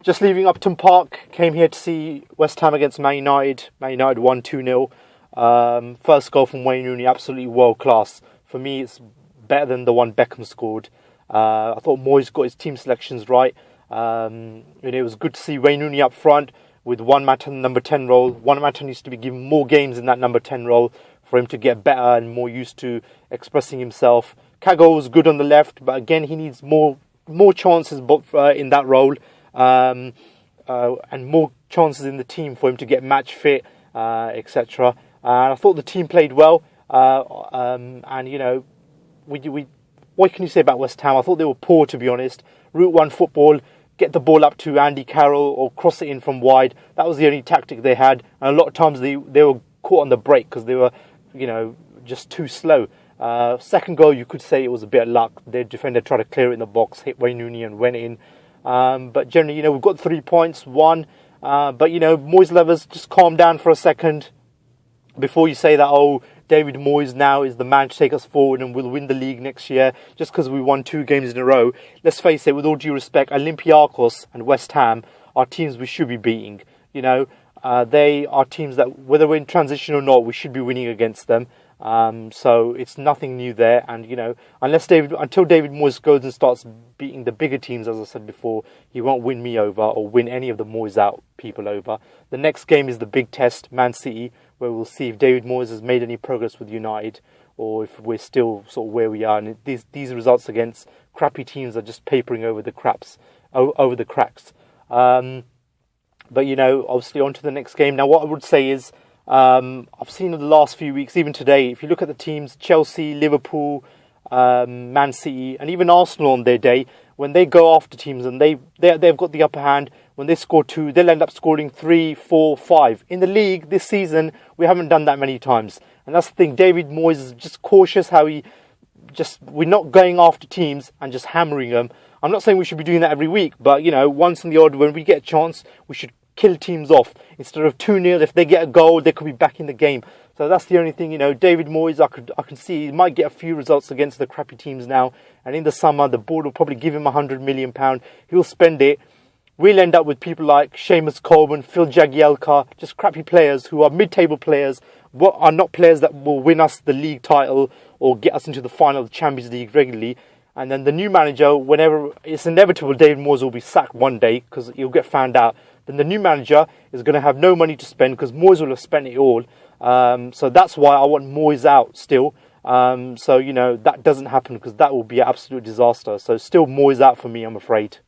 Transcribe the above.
Just leaving Upton Park, came here to see West Ham against Man United. Man United won 2-0. First goal from Wayne Rooney, absolutely world class. For me, it's better than the one Beckham scored. I thought Moyes got his team selections right. It was good to see Wayne Rooney up front with one Mata in the number 10 role. One Mata needs to be given more games in that number 10 role for him to get better and more used to expressing himself. Cago was good on the left, but again, he needs more chances in that role. And more chances in the team for him to get match fit, etc. And I thought the team played well. And you know, what can you say about West Ham? I thought they were poor, to be honest. Route one football, get the ball up to Andy Carroll or cross it in from wide. That was the only tactic they had. And a lot of times they were caught on the break because they were, just too slow. Second goal, you could say it was a bit of luck. Their defender tried to clear it in the box, hit Wayne Rooney and went in. But generally, we've got 3 points, but Moyes lovers, just calm down for a second before you say that, oh, David Moyes now is the man to take us forward and we'll win the league next year just because we won 2 games in a row. Let's face it, with all due respect, Olympiacos and West Ham are teams we should be beating. They are teams that, whether we're in transition or not, we should be winning against them. So it's nothing new there, and until David Moyes goes and starts beating the bigger teams, as I said before, he won't win me over or win any of the Moyes out people over. The next game is the big test, Man City, where we'll see if David Moyes has made any progress with United or if we're still sort of where we are. And these results against crappy teams are just papering over the cracks. But obviously on to the next game. Now, what I would say is, I've seen in the last few weeks, even today, if you look at the teams, Chelsea, Liverpool, Man City, and even Arsenal on their day, when they go after teams and they've got the upper hand, when they score 2, they'll end up scoring 3, 4, 5. In the league this season, we haven't done that many times. And that's the thing, David Moyes is just cautious how we're not going after teams and just hammering them. I'm not saying we should be doing that every week, but, once in the odd, when we get a chance, we should kill teams off. Instead of 2-0, if they get a goal, they could be back in the game. So that's the only thing, David Moyes, I can see he might get a few results against the crappy teams now. And in the summer, the board will probably give him £100 million. He'll spend it. We'll end up with people like Seamus Coleman, Phil Jagielka, just crappy players who are mid-table players, are not players that will win us the league title or get us into the final of the Champions League regularly. And then the new manager, whenever it's inevitable, David Moyes will be sacked one day because he'll get found out. Then the new manager is going to have no money to spend because Moyes will have spent it all. So that's why I want Moyes out still. That doesn't happen because that will be an absolute disaster. So still Moyes out for me, I'm afraid.